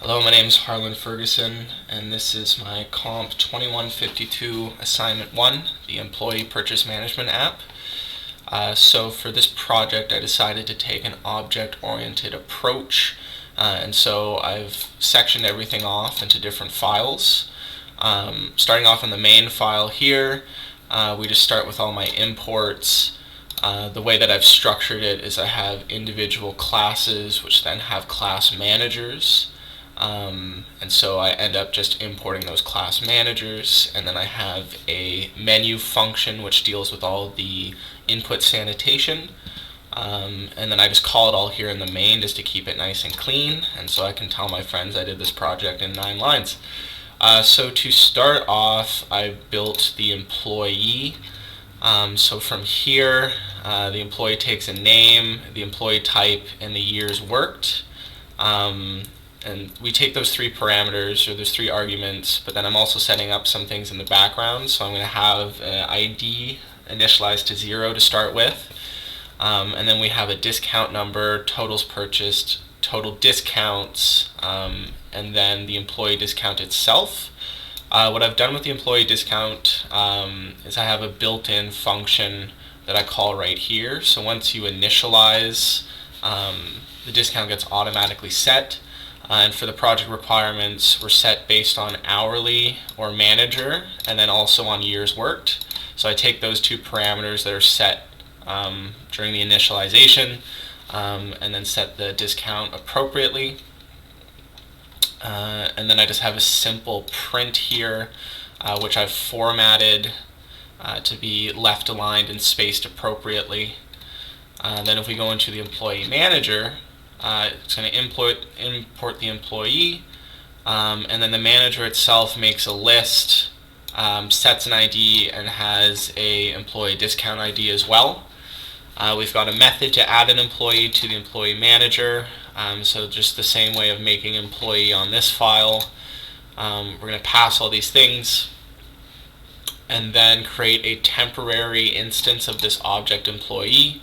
Hello, my name is Harlan Ferguson, and this is my Comp 2152 Assignment 1, the Employee Purchase Management app. So for this project, I decided to take an object-oriented approach, and so I've sectioned everything off into different files. Starting off in the main file here, we just start with all my imports. The way that I've structured it is I have individual classes, which then have class managers. And so I end up just importing those class managers, and then I have a menu function which deals with all the input sanitation, and then I just call it all here in the main just to keep it nice and clean, and so I can tell my friends I did this project in 9 lines. So to start off, I built the employee. So from here, the employee takes a name, the employee type, and the years worked. And we take those 3 parameters, or those 3 arguments, but then I'm also setting up some things in the background. So I'm going to have an ID initialized to 0 to start with. And then we have a discount number, totals purchased, total discounts, and then the employee discount itself. What I've done with the employee discount is I have a built-in function that I call right here. So once you initialize, the discount gets automatically set. And for the project requirements, we're set based on hourly or manager, and then also on years worked. So I take those 2 parameters that are set during the initialization, and then set the discount appropriately. And then I just have a simple print here, which I've formatted to be left aligned and spaced appropriately. Then if we go into the employee manager, it's going to import the employee, and then the manager itself makes a list, sets an ID, and has a employee discount ID as well. We've got a method to add an employee to the employee manager, so just the same way of making employee on this file. We're going to pass all these things, and then create a temporary instance of this object employee.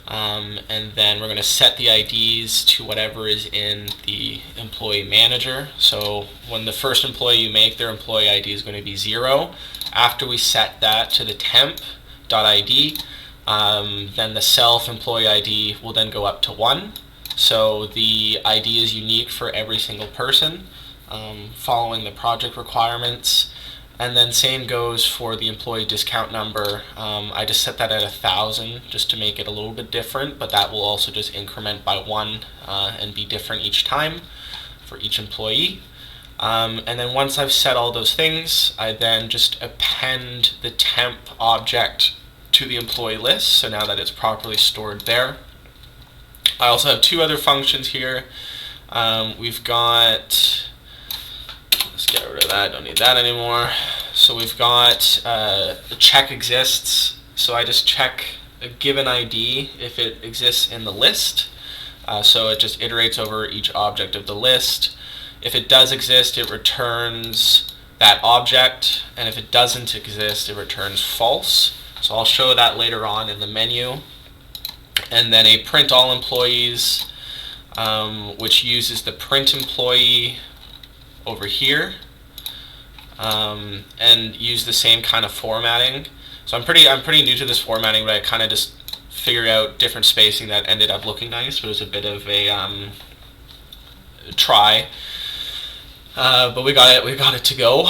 And then we're going to set the IDs to whatever is in the employee manager. So when the first employee you make, their employee ID is going to be 0. After we set that to the temp.id, then the self employee ID will then go up to 1. So the ID is unique for every single person, following the project requirements. And then same goes for the employee discount number. I just set that at 1,000 just to make it a little bit different, but that will also just increment by 1 and be different each time for each employee. And then once I've set all those things, I then just append the temp object to the employee list, so now that it's properly stored there. I also have 2 other functions here. We've got, let's get rid of that, don't need that anymore. So we've got the check exists, so I just check a given ID if it exists in the list. So it just iterates over each object of the list. If it does exist, it returns that object, and if it doesn't exist, it returns false. So I'll show that later on in the menu. And then a print all employees, which uses the print employee over here, and use the same kind of formatting. So I'm pretty new to this formatting, but I kind of just figured out different spacing that ended up looking nice. But it was a bit of a try, but we got it to go.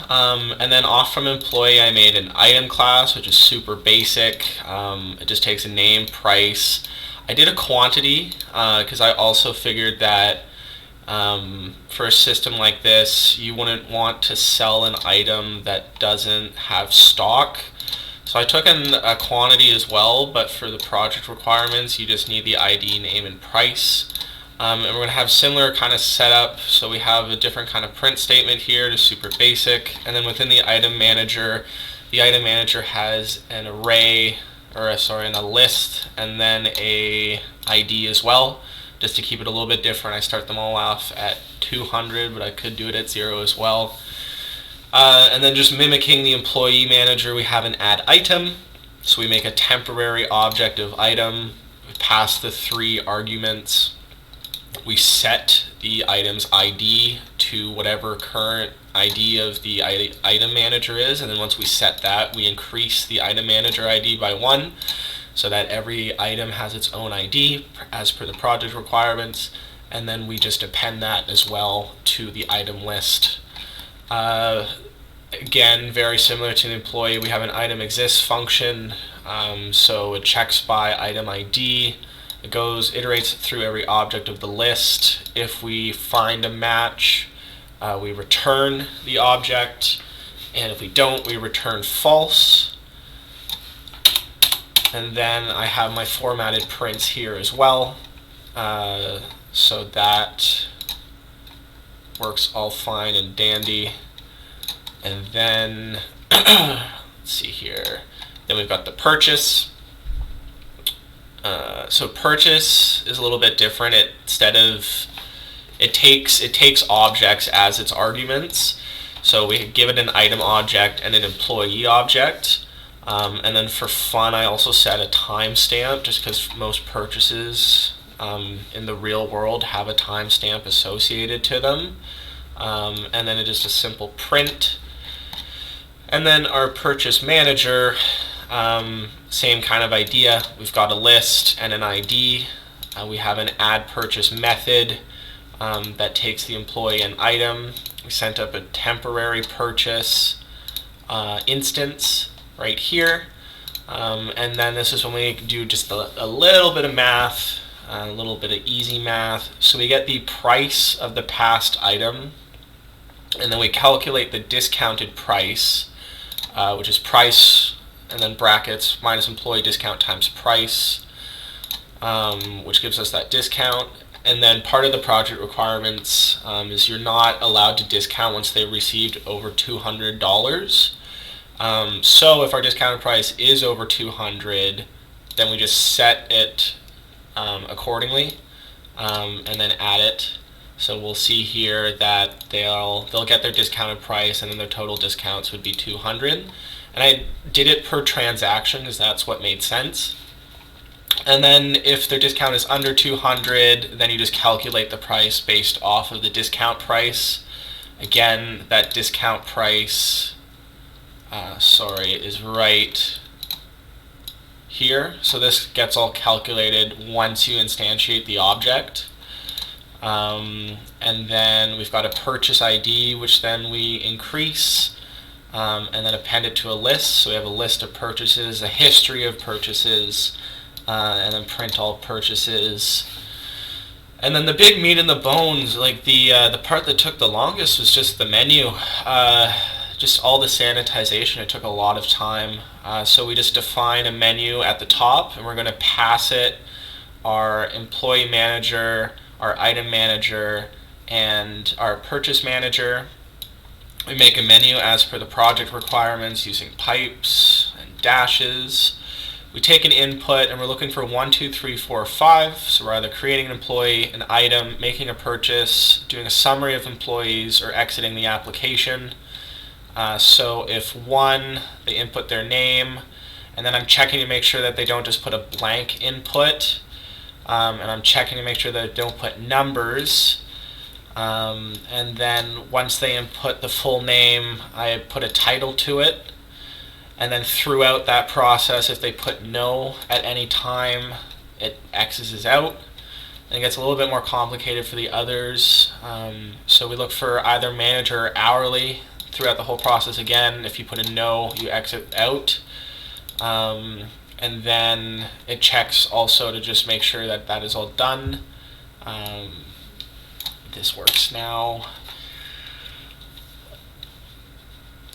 And then off from employee, I made an item class, which is super basic. It just takes a name, price. I did a quantity because I also figured that for a system like this, you wouldn't want to sell an item that doesn't have stock. So I took a quantity as well, but for the project requirements, you just need the ID, name, and price. And we're going to have similar kind of setup. So we have a different kind of print statement here, just super basic. And then within the item manager has an array, or a list, and then a ID as well. Just to keep it a little bit different, I start them all off at 200, but I could do it at 0 as well. And then just mimicking the employee manager, we have an add item. So we make a temporary object of item, we pass the 3 arguments, We set the item's ID to whatever current ID of the item manager is, and then once we set that, we increase the item manager ID by 1 so that every item has its own ID as per the project requirements, and then we just append that as well to the item list. Again, very similar to the employee, we have an item exists function, so it checks by item ID. It iterates through every object of the list. If we find a match, we return the object, and if we don't, we return false. And then I have my formatted prints here as well, so that works all fine and dandy. And then, let's see here, then we've got the purchase. So purchase is a little bit different. It takes objects as its arguments. So we give it an item object and an employee object. And then for fun, I also set a timestamp, just because most purchases in the real world have a timestamp associated to them. And then it is a simple print. And then our purchase manager, same kind of idea. We've got a list and an ID. We have an add purchase method that takes the employee and item. We sent up a temporary purchase instance right here. And then this is when we do just a little bit of math, a little bit of easy math. So we get the price of the past item, and then we calculate the discounted price, which is price and then brackets minus employee discount times price, which gives us that discount. And then part of the project requirements is you're not allowed to discount once they've received over $200. So if our discounted price is over $200, then we just set it accordingly, and then add it. So we'll see here that they'll get their discounted price, and then their total discounts would be $200. And I did it per transaction because that's what made sense. And then if their discount is under $200, then you just calculate the price based off of the discount price. Again, that discount price, is right here. So this gets all calculated once you instantiate the object. And then we've got a purchase ID, which then we increase, and then append it to a list. So we have a list of purchases, a history of purchases, and then print all purchases. And then the big meat and the bones, like the part that took the longest, was just the menu. Just all the sanitization, it took a lot of time. So we just define a menu at the top, and we're going to pass it our employee manager, our item manager, and our purchase manager. We make a menu as per the project requirements using pipes and dashes. We take an input, and we're looking for 1, 2, 3, 4, 5. So we're either creating an employee, an item, making a purchase, doing a summary of employees, or exiting the application. So if 1, they input their name, and then I'm checking to make sure that they don't just put a blank input, and I'm checking to make sure that they don't put numbers. And then once they input the full name, I put a title to it. And then throughout that process, if they put no at any time, it X's out. And it gets a little bit more complicated for the others. So we look for either manager or hourly throughout the whole process. Again, if you put a no, you exit out. And then it checks also to just make sure that that is all done. This works now.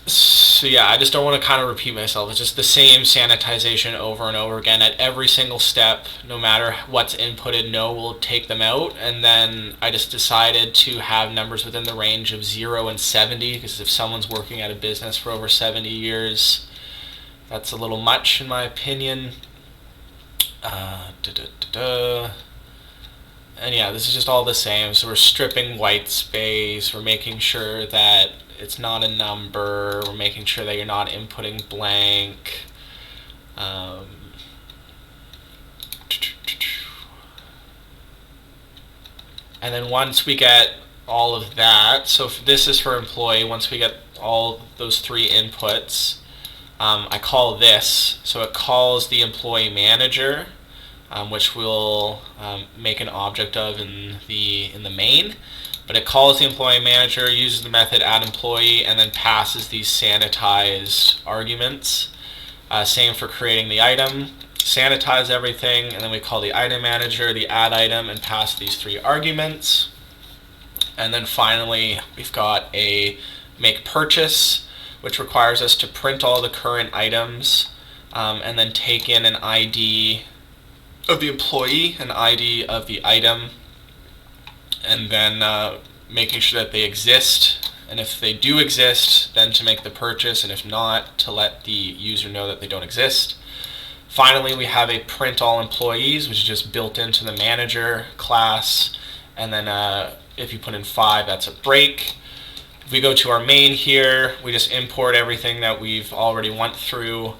So yeah, I just don't want to kind of repeat myself. It's just the same sanitization over and over again at every single step. No matter what's inputted, no will take them out. And then I just decided to have numbers within the range of 0 and 70, because if someone's working at a business for over 70 years, that's a little much in my opinion. And yeah, this is just all the same. So we're stripping white space. We're making sure that it's not a number. We're making sure that you're not inputting blank. And then once we get all of that, so if this is for employee, once we get all those three inputs, I call this, so it calls the employee manager, which we'll make an object of in the main. But it calls the employee manager, uses the method addEmployee, and then passes these sanitized arguments. Same for creating the item, sanitize everything, and then we call the item manager, the add item, and pass these three arguments. And then finally, we've got a make purchase, which requires us to print all the current items, and then take in an ID of the employee, an ID of the item, and then making sure that they exist. And if they do exist, then to make the purchase, and if not, to let the user know that they don't exist. Finally, we have a print all employees, which is just built into the manager class, and then if you put in 5, that's a break. If we go to our main here, we just import everything that we've already went through.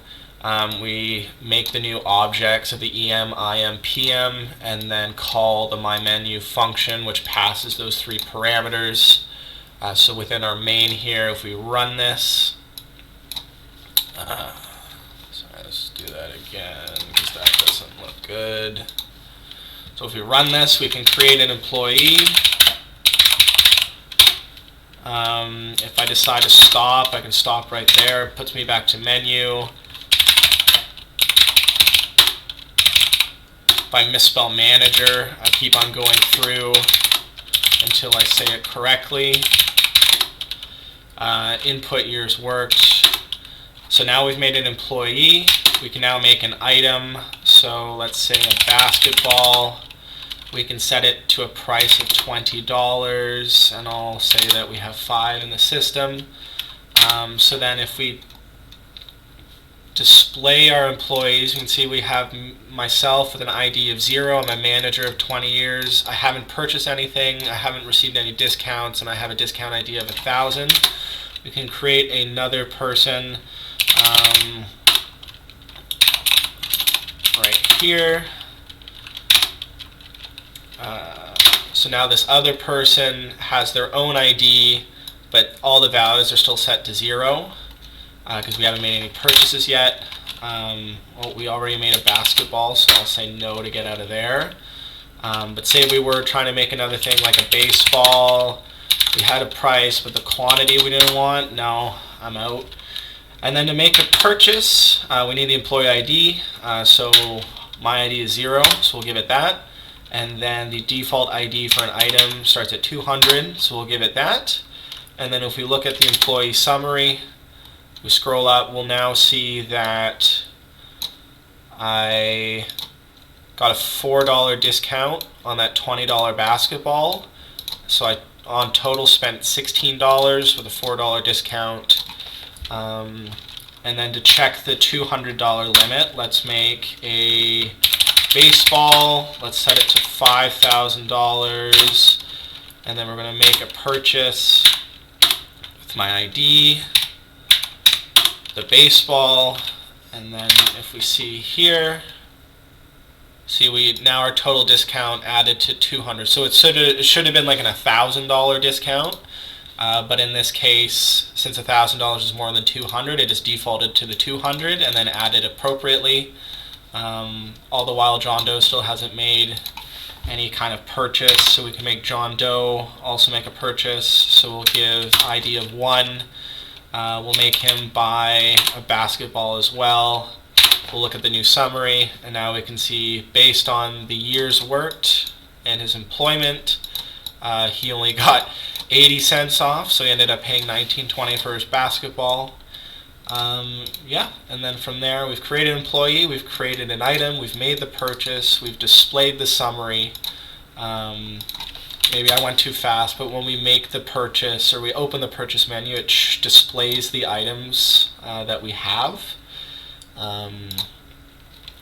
We make the new objects of the EM, IM, PM, and then call the myMenu function, which passes those 3 parameters. So within our main here, if we run this, sorry, let's do that again because that doesn't look good. So if we run this, we can create an employee. If I decide to stop, I can stop right there. It puts me back to menu. If I misspell manager, I keep on going through until I say it correctly. Input years worked. So now we've made an employee. We can now make an item. So let's say a basketball. We can set it to a price of $20, and I'll say that we have 5 in the system. So then if we display our employees, you can see we have myself with an ID of 0. I'm a manager of 20 years. I haven't purchased anything. I haven't received any discounts, and I have a discount ID of 1,000. We can create another person right here. So now this other person has their own ID, but all the values are still set to 0 because we haven't made any purchases yet. Well, we already made a basketball, so I'll say no to get out of there. But say we were trying to make another thing like a baseball. We had a price, but the quantity we didn't want. No, I'm out. And then to make a purchase, we need the employee ID. So my ID is 0, so we'll give it that. And then the default ID for an item starts at 200, so we'll give it that. And then if we look at the employee summary, we scroll up, we'll now see that I got a $4 discount on that $20 basketball. So I, on total, spent $16 with a $4 discount. And then to check the $200 limit, let's make a baseball. Let's set it to $5,000. And then we're going to make a purchase with my ID, the baseball, and then if we see here, see we now our total discount added to 200. So it should have been like an $1,000 discount, but in this case, since $1,000 is more than 200, it is defaulted to the 200 and then added appropriately. All the while, John Doe still hasn't made any kind of purchase, so we can make John Doe also make a purchase. So we'll give ID of 1. We'll make him buy a basketball as well. We'll look at the new summary, and now we can see based on the years worked and his employment, he only got 80 cents off, so he ended up paying $19.20 for his basketball. Yeah, and then from there we've created an employee, we've created an item, we've made the purchase, we've displayed the summary. Maybe I went too fast, but when we make the purchase or we open the purchase menu, it displays the items that we have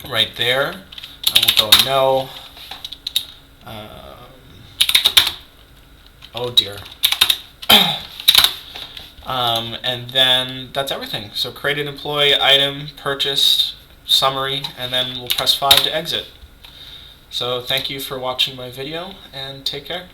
right there. And we'll go no. Oh dear. And then that's everything. So create an employee, item, purchased, summary, and then we'll press 5 to exit. So thank you for watching my video, and take care.